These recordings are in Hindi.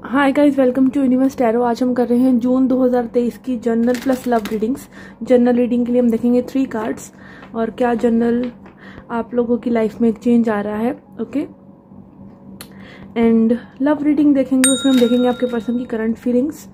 Hi guys, welcome to Universe Tarot. आज हम कर रहे हैं जून 2023 की general plus love readings. General reading के लिए हम देखेंगे 3 कार्ड्स और क्या जनरल आप लोगों की लाइफ में एक चेंज आ रहा है। ओके, एंड लव रीडिंग देखेंगे, उसमें हम देखेंगे आपके पर्सन की करंट फीलिंग्स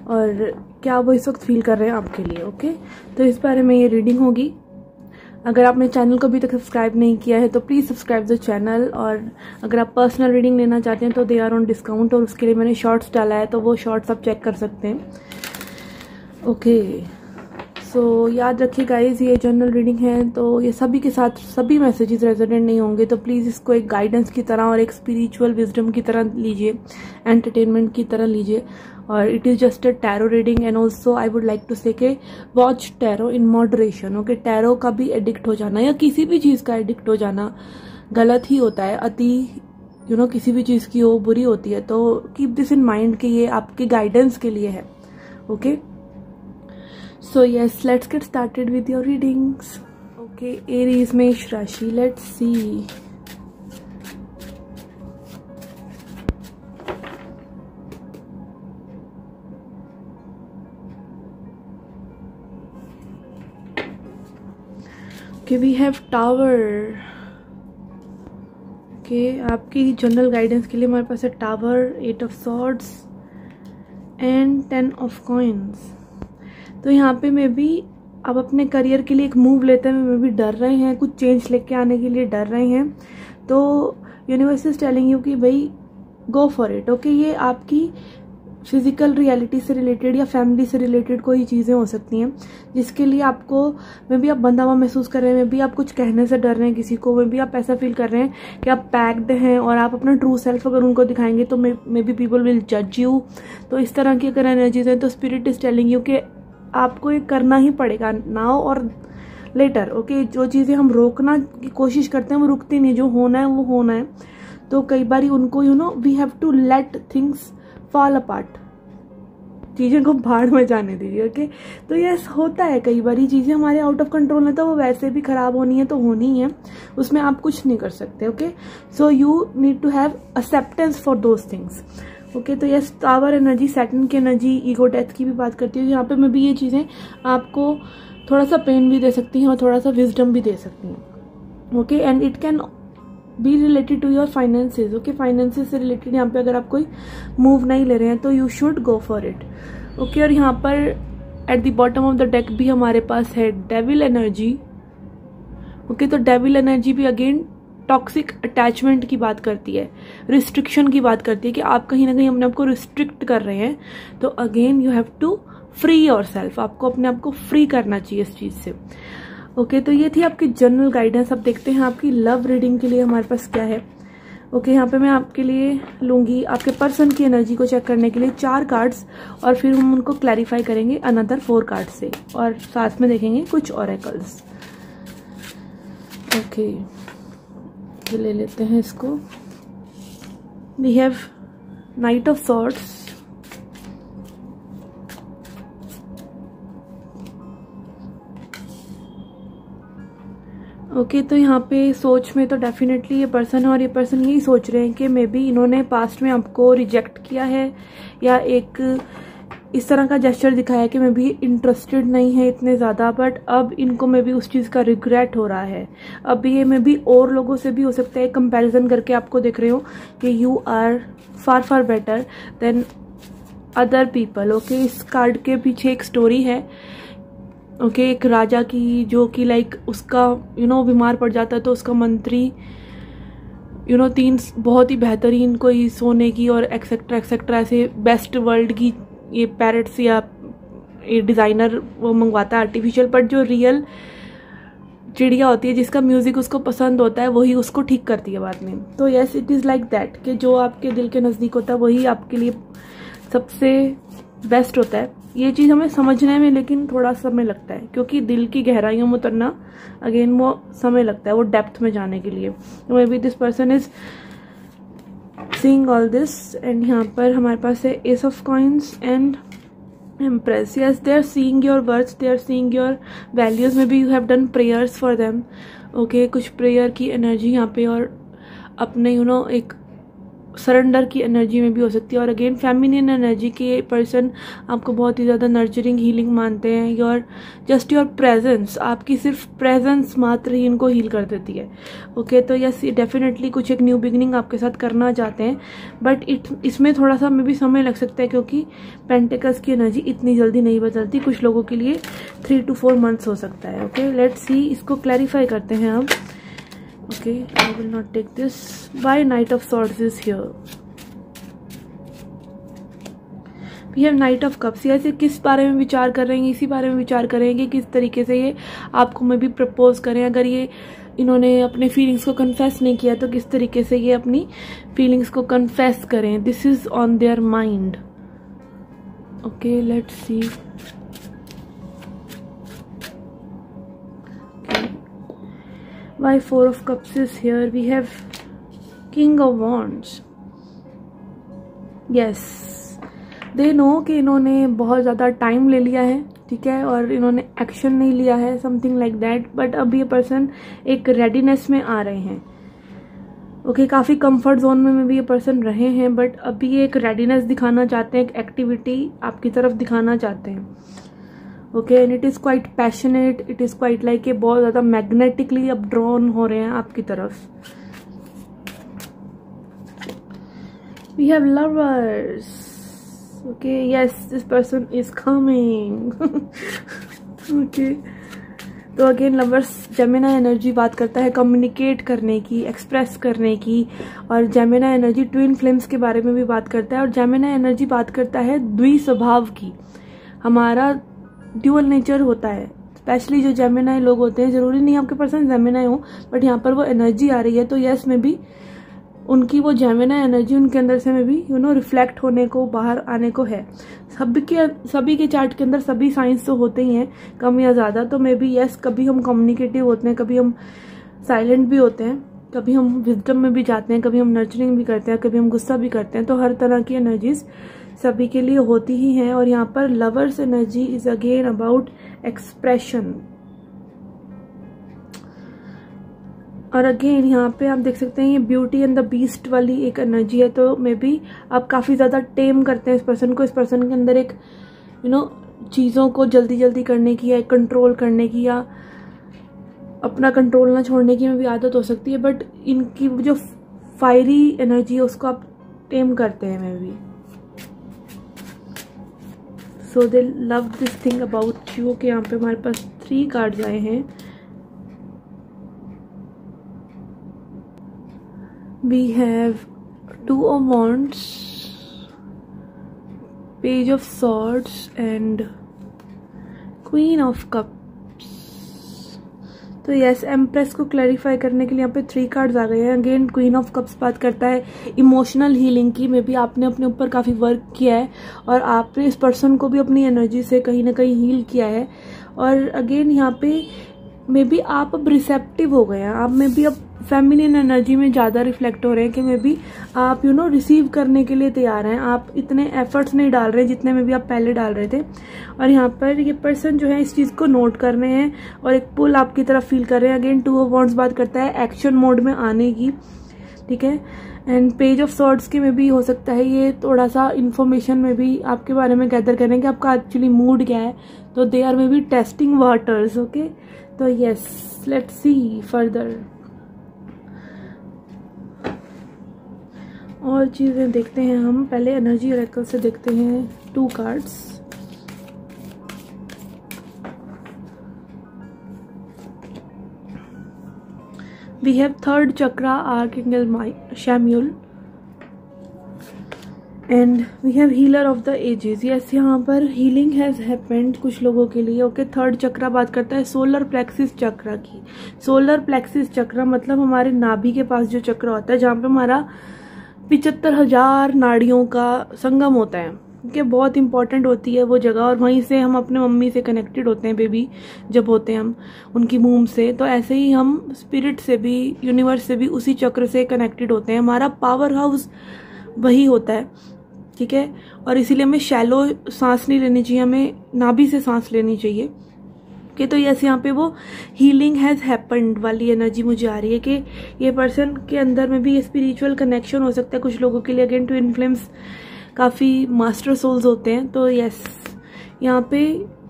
और क्या वो इस वक्त फील कर रहे हैं आपके लिए। ओके, तो इस बारे में ये रीडिंग होगी। अगर आपने चैनल को अभी तक सब्सक्राइब नहीं किया है तो प्लीज़ सब्सक्राइब द चैनल। और अगर आप पर्सनल रीडिंग लेना चाहते हैं तो दे आर ऑन डिस्काउंट और उसके लिए मैंने शॉर्ट्स डाला है, तो वो शॉर्ट्स आप चेक कर सकते हैं। ओके, सो याद रखिए गाइज, ये जनरल रीडिंग है तो ये सभी के साथ सभी मैसेजेस रेजोनेट नहीं होंगे, तो प्लीज़ इसको एक गाइडेंस की तरह और एक स्पिरिचुअल विजडम की तरह लीजिए, एंटरटेनमेंट की तरह लीजिए। और it is just a tarot reading and also I would like to say के watch tarot in moderation. Okay, tarot का भी एडिक्ट हो जाना या किसी भी चीज़ का एडिक्ट हो जाना गलत ही होता है। अति किसी भी चीज़ की वो बुरी होती है, तो कीप दिस इन माइंड कि ये आपके गाइडेंस के लिए है। Okay, so yes, let's get started with your readings. Okay, Aries मेष राशि, let's see. Okay, we have Tower. Okay, आपकी जनरल गाइडेंस के लिए हमारे पास है tower, 8 of swords and 10 of coins. तो यहाँ पे मे बी आप अपने करियर के लिए एक मूव लेते हैं, मे भी डर रहे हैं, कुछ चेंज लेके आने के लिए डर रहे हैं, तो यूनिवर्स इज टेलिंग यू कि भाई गो फॉर इट। ओके, ये आपकी फिजिकल रियलिटी से रिलेटेड या फैमिली से रिलेटेड कोई चीज़ें हो सकती हैं जिसके लिए आपको मे बी आप बंधा हुआ महसूस कर रहे हैं, मे बी आप कुछ कहने से डर रहे हैं किसी को, मे बी आप ऐसा फील कर रहे हैं कि आप पैक्ड हैं और आप अपना ट्रू सेल्फ अगर उनको दिखाएंगे तो मे बी पीपल विल जज यू। तो इस तरह की अगर एनर्जीज हैं तो स्पिरिट इज टेलिंग यू कि आपको ये करना ही पड़ेगा, नाउ और लेटर। ओके, जो चीज़ें हम रोकना की कोशिश करते हैं वो रुकती नहीं, जो होना है वो होना है। तो कई बार उनको we have to let things fall apart, चीज़ें को भाड़ में जाने दीजिए। ओके, तो यस होता है, कई बार चीज़ें हमारे आउट ऑफ कंट्रोल है तो वो वैसे भी खराब होनी है तो होनी है, उसमें आप कुछ नहीं कर सकते। Okay, so you need to have acceptance for those things. Okay, तो यस टावर एनर्जी, सैटर्न की एनर्जी ईगो डेथ की भी बात करती है। यहाँ पे मैं भी ये चीज़ें आपको थोड़ा सा पेन भी दे सकती हैं और थोड़ा सा विजडम भी दे सकती हैं। Okay, and it can be related to your finances. Okay, finances से रिलेटेड यहाँ पे अगर आप कोई मूव नहीं ले रहे हैं तो you should go for it. Okay, और यहाँ पर at the bottom of the deck भी हमारे पास है डेविल एनर्जी। ओके, तो डेविल एनर्जी भी अगेन टॉक्सिक अटैचमेंट की बात करती है, रिस्ट्रिक्शन की बात करती है कि आप कहीं ना कहीं अपने आप को रिस्ट्रिक्ट कर रहे हैं। तो again you have to free yourself, आपको अपने आप को फ्री करना चाहिए इस चीज़ से। ओके, तो ये थी आपकी जनरल गाइडेंस। अब देखते हैं आपकी लव रीडिंग के लिए हमारे पास क्या है। ओके, यहाँ पे मैं आपके लिए लूँगी आपके पर्सन की एनर्जी को चेक करने के लिए 4 कार्ड्स और फिर हम उनको क्लैरिफाई करेंगे अनदर 4 कार्ड से और साथ में देखेंगे कुछ ऑरेकल्स। ओके, तो ले लेते हैं इसको। We have knight of swords, okay, तो यहाँ पे सोच में तो डेफिनेटली ये पर्सन है और ये पर्सन यही सोच रहे हैं कि मे बी इन्होंने पास्ट में आपको रिजेक्ट किया है या एक इस तरह का जेस्चर दिखाया कि मैं भी इंटरेस्टेड नहीं है इतने ज़्यादा, बट अब इनको मैं भी उस चीज़ का रिग्रेट हो रहा है। अब ये मैं भी और लोगों से भी हो सकता है कंपैरिजन करके आपको देख रहे हो कि you are far far better than other people. Okay, इस कार्ड के पीछे एक स्टोरी है। ओके, एक राजा की जो कि लाइक उसका बीमार पड़ जाता है तो उसका मंत्री 3 बहुत ही बेहतरीन कोई सोने की और एक्सेट्रा एक्सेट्रा ऐसे बेस्ट वर्ल्ड की ये पैरेट्स या ये डिज़ाइनर वो मंगवाता है आर्टिफिशियल, बट जो रियल चिड़िया होती है जिसका म्यूज़िक उसको पसंद होता है वही उसको ठीक करती है बाद में। तो yes, it is like that कि जो आपके दिल के नज़दीक होता है वही आपके लिए सबसे बेस्ट होता है। ये चीज़ हमें समझने में लेकिन थोड़ा समय लगता है क्योंकि दिल की गहराइयों में उतरना अगेन वो समय लगता है, वो डेप्थ में जाने के लिए। Maybe this person is seeing all this and यहाँ पर हमारे पास है ace of coins and empress. Yes, they are seeing your words, they are seeing your values, maybe you have done prayers for them. Okay, कुछ प्रेयर की एनर्जी यहाँ पे और अपने एक सरेंडर की एनर्जी में भी हो सकती है। और अगेन फेमिनिन एनर्जी के पर्सन आपको बहुत ही ज़्यादा नर्चरिंग हीलिंग मानते हैं। योर जस्ट योर प्रेजेंस, आपकी सिर्फ प्रेजेंस मात्र ही इनको हील कर देती है। ओके, तो यस डेफिनेटली कुछ एक न्यू बिगनिंग आपके साथ करना चाहते हैं, बट इसमें थोड़ा सा में भी समय लग सकता है क्योंकि पेंटिकल्स की एनर्जी इतनी जल्दी नहीं बदलती। कुछ लोगों के लिए 3 to 4 months हो सकता है। ओके, लेट्स सी, इसको क्लैरिफाई करते हैं अब। Okay, I will not take this. Why Knight of Swords is here? We have Knight of Cups. ये किस बारे में विचार कर रहे हैं? इसी बारे में विचार करेंगे किस तरीके से ये आपको में भी प्रपोज करें। अगर ये इन्होंने अपने फीलिंग्स को कन्फेस नहीं किया तो किस तरीके से ये अपनी फीलिंग्स को कन्फेस करें। This is on their mind. Okay, let's C. Why 4 of Cups is here? We have King of Wands. Yes, they know कि इन्होंने बहुत ज़्यादा टाइम ले लिया है, ठीक है, और इन्होंने एक्शन नहीं लिया है, समथिंग लाइक दैट। बट अब ये पर्सन एक रेडीनेस में आ रहे हैं। ओके, काफ़ी कंफर्ट जोन में भी ये पर्सन रहे हैं, बट अभी ये एक रेडीनेस दिखाना चाहते हैं, एक एक्टिविटी आपकी तरफ दिखाना चाहते हैं। Okay, and it is quite passionate, it is quite like ये बहुत ज्यादा मैग्नेटिकली अब ड्रॉन हो रहे हैं आपकी तरफ। We have lovers. Okay, yes, this person is coming. Okay, तो अगेन लवर्स, जेमिनी एनर्जी बात करता है कम्युनिकेट करने की, एक्सप्रेस करने की, और जेमिनी एनर्जी ट्विन फ्लेम्स के बारे में भी बात करता है। और जेमिनी एनर्जी बात करता है द्विस्वभाव की। हमारा ड्यूअल नेचर होता है, स्पेशली जो जेमिनी लोग होते हैं, जरूरी नहीं आपके पर्सन जेमिनी हो, बट यहाँ पर वो एनर्जी आ रही है, तो यस में भी उनकी वो जेमिनी एनर्जी उनके अंदर से में भी रिफ्लेक्ट होने को, बाहर आने को है। सभी के चार्ट के अंदर सभी साइंस तो होते ही हैं, कम या ज्यादा, तो मे बी यस कभी हम कम्युनिकेटिव होते हैं, कभी हम साइलेंट भी होते हैं, कभी हम विजडम में भी जाते हैं, कभी हम नर्चरिंग भी करते हैं, कभी हम गुस्सा भी करते हैं। तो हर तरह की एनर्जीज सभी के लिए होती ही हैं। और यहाँ पर lovers energy is again about expression. और अगेन यहाँ पे आप देख सकते हैं ये ब्यूटी एंड द बीस्ट वाली एक एनर्जी है, तो मे बी आप काफी ज्यादा टेम करते हैं इस पर्सन को। इस पर्सन के अंदर एक चीजों को जल्दी जल्दी करने की या कंट्रोल करने की या अपना कंट्रोल ना छोड़ने की में भी आदत हो सकती है, बट इनकी जो फायरी एनर्जी है उसको आप टेम करते हैं maybe. So they love this thing about you. के यहाँ पे हमारे पास 3 कार्ड्स आए हैं। We have 2 of Wands, Page of Swords and Queen of Cups। तो यस, एम्प्रेस को क्लैरिफाई करने के लिए यहाँ पे 3 कार्ड्स आ गए हैं। अगेन क्वीन ऑफ कप्स बात करता है इमोशनल हीलिंग की। मे बी आपने अपने ऊपर काफी वर्क किया है और आपने इस पर्सन को भी अपनी एनर्जी से कहीं ना कहीं हील किया है। और अगेन यहाँ पे मे बी आप अब रिसेप्टिव हो गए हैं, आप मे बी अब फेमिनिन एनर्जी में ज्यादा रिफ्लेक्ट हो रहे हैं कि मे बी आप रिसीव करने के लिए तैयार हैं। आप इतने एफर्ट्स नहीं डाल रहे जितने में भी आप पहले डाल रहे थे। और यहाँ पर ये पर्सन जो है इस चीज को नोट कर रहे हैं और एक पुल आपकी तरफ फील कर रहे हैं। अगेन 2 of Wands बात करता है एक्शन मोड में आने की, ठीक है। एंड पेज ऑफ सॉर्ड्स के में भी हो सकता है ये थोड़ा सा इन्फॉर्मेशन में भी आपके बारे में गैदर करें कि आपका एक्चुअली मूड क्या है। तो they are maybe testing waters. Okay, तो यस, लेट्स सी फर्दर और चीजें देखते हैं हम। पहले एनर्जी ऑरेकल से देखते हैं 2 cards. We have 3rd chakra archangel Shamuel and we have healer of the ages. Yes, यहाँ पर हीलिंग हैज हैपेंड कुछ लोगों के लिए। ओके, 3rd चक्रा बात करता है सोलर प्लेक्सिस चक्रा की। सोलर प्लेक्सिस चक्रा मतलब हमारे नाभि के पास जो चक्र होता है, जहाँ पे हमारा 75,000 नाड़ियों का संगम होता है। कि बहुत इंपॉर्टेंट होती है वो जगह, और वहीं से हम अपने मम्मी से कनेक्टेड होते हैं, बेबी जब होते हैं हम उनकी मूम से। तो ऐसे ही हम स्पिरिट से भी, यूनिवर्स से भी उसी चक्र से कनेक्टेड होते हैं। हमारा पावर हाउस वही होता है, ठीक है। और इसीलिए हमें शैलो सांस नहीं लेनी चाहिए, हमें नाभि से सांस लेनी चाहिए, ओके, तो यस यहाँ पे वो हीलिंग हैज़ हैपेंड वाली एनर्जी मुझे आ रही है कि ये पर्सन के अंदर में भी ये स्पिरिचुअल कनेक्शन हो सकता है कुछ लोगों के लिए। अगेन ट्विन फ्लेम्स काफ़ी मास्टर सोल्स होते हैं, तो यस यहाँ पे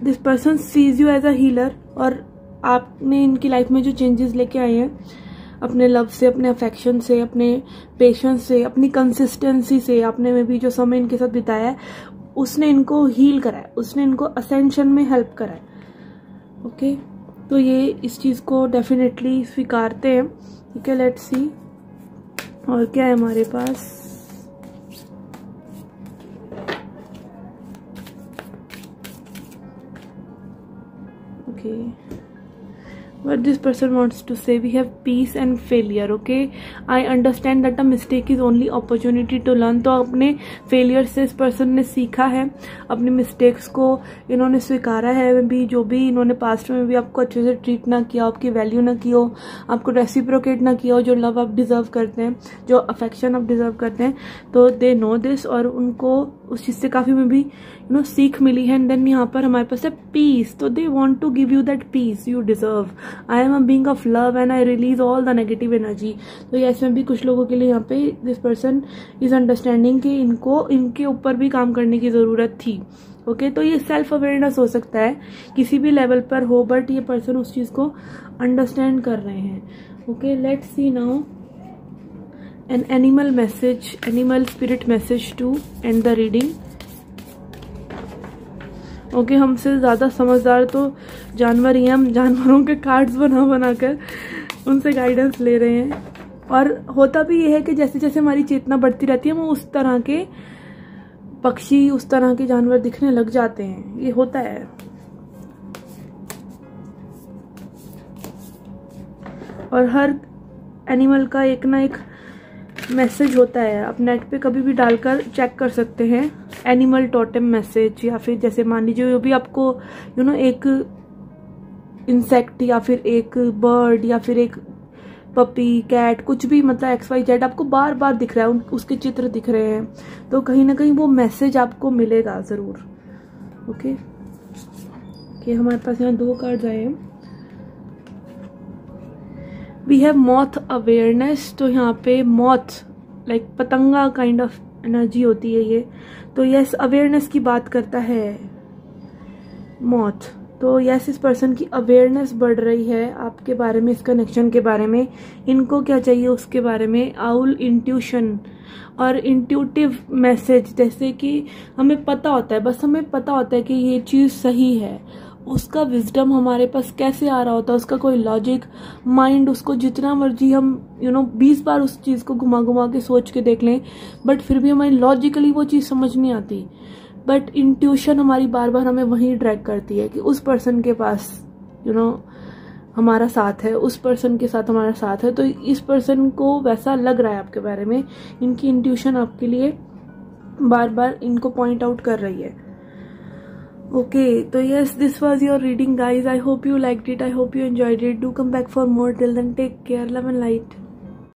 this person sees you as a healer, और आपने इनकी लाइफ में जो चेंजेस लेके आए हैं अपने लव से, अपने अफेक्शन से, अपने पेशेंस से, अपनी कंसिस्टेंसी से, आपने में भी जो समय इनके साथ बिताया है उसने इनको हील करा है, उसने इनको असेंशन में हेल्प करा है। ओके, तो ये इस चीज़ को डेफिनेटली स्वीकारते हैं। ठीक है, लेट्स सी और क्या है हमारे पास। Okay, what this person wants to say, we have peace and failure. Okay, I understand that a mistake is only opportunity to learn. तो अपने फेलियर से इस पर्सन ने सीखा है, अपनी मिस्टेक्स को इन्होंने स्वीकारा है भी, जो भी इन्होंने पास्ट में भी आपको अच्छे से ट्रीट ना किया, आपकी वैल्यू ना की हो, आपको रेसिप्रोकेट ना किया हो, जो लव आप डिजर्व करते हैं, जो अफेक्शन आप डिजर्व करते हैं, तो दे नो दिस, और उनको उस चीज़ से काफ़ी में भी सीख मिली है। एंड देन यहाँ पर हमारे पास है पीस, तो they want to give you that peace you deserve. I am a being of love and I release all the negative energy. तो ये इसमें भी कुछ लोगों के लिए यहाँ पे दिस पर्सन इज अंडरस्टैंडिंग कि इनको इनके ऊपर भी काम करने की ज़रूरत थी। ओके, तो ये सेल्फ अवेयरनेस हो सकता है किसी भी लेवल पर हो, बट ये पर्सन उस चीज़ को अंडरस्टैंड कर रहे हैं। Okay, let's see now an animal message, animal spirit message to end the reading. Okay, हमसे ज़्यादा समझदार तो जानवर ही हैं, हम जानवरों के कार्ड्स बना बनाकर उनसे गाइडेंस ले रहे हैं। और होता भी ये है कि जैसे जैसे हमारी चेतना बढ़ती रहती है, हम उस तरह के पक्षी, उस तरह के जानवर दिखने लग जाते हैं, ये होता है। और हर एनिमल का एक ना एक मैसेज होता है, आप नेट पे कभी भी डालकर चेक कर सकते हैं, एनिमल टोटेम मैसेज, या फिर जैसे मान लीजिए जो भी आपको एक इंसेक्ट या फिर एक बर्ड या फिर एक पपी, कैट, कुछ भी मतलब XYZ आपको बार बार दिख रहा है, उसके चित्र दिख रहे हैं, तो कहीं ना कहीं वो मैसेज आपको मिलेगा ज़रूर। ओके, कि हमारे पास यहाँ 2 कार्ड्स आए हैं। वी हैव मॉथ अवेयरनेस, तो यहाँ पे मॉथ लाइक पतंगा काइंड ऑफ एनर्जी होती है ये, तो यस अवेयरनेस की बात करता है मॉथ। तो यस इस पर्सन की अवेयरनेस बढ़ रही है आपके बारे में, इस कनेक्शन के बारे में, इनको क्या चाहिए उसके बारे में। आउल, इंट्यूशन और इंट्यूटिव मैसेज, जैसे कि हमें पता होता है, बस हमें पता होता है कि ये चीज़ सही है, उसका विजडम हमारे पास कैसे आ रहा होता है, उसका कोई लॉजिक, माइंड उसको जितना मर्जी हम 20 बार उस चीज़ को घुमा घुमा के सोच के देख लें, बट फिर भी हमारी लॉजिकली वो चीज़ समझ नहीं आती। बट इंट्यूशन हमारी बार बार हमें वहीं ड्रैग करती है कि उस पर्सन के पास हमारा साथ है, उस पर्सन के साथ हमारा साथ है, तो इस पर्सन को वैसा लग रहा है आपके बारे में, इनकी इंट्यूशन आपके लिए बार बार इनको पॉइंट आउट कर रही है। Okay, so yes, this was your reading guys. I hope you liked it. I hope you enjoyed it. Do come back for more. Till then, take care, love and light.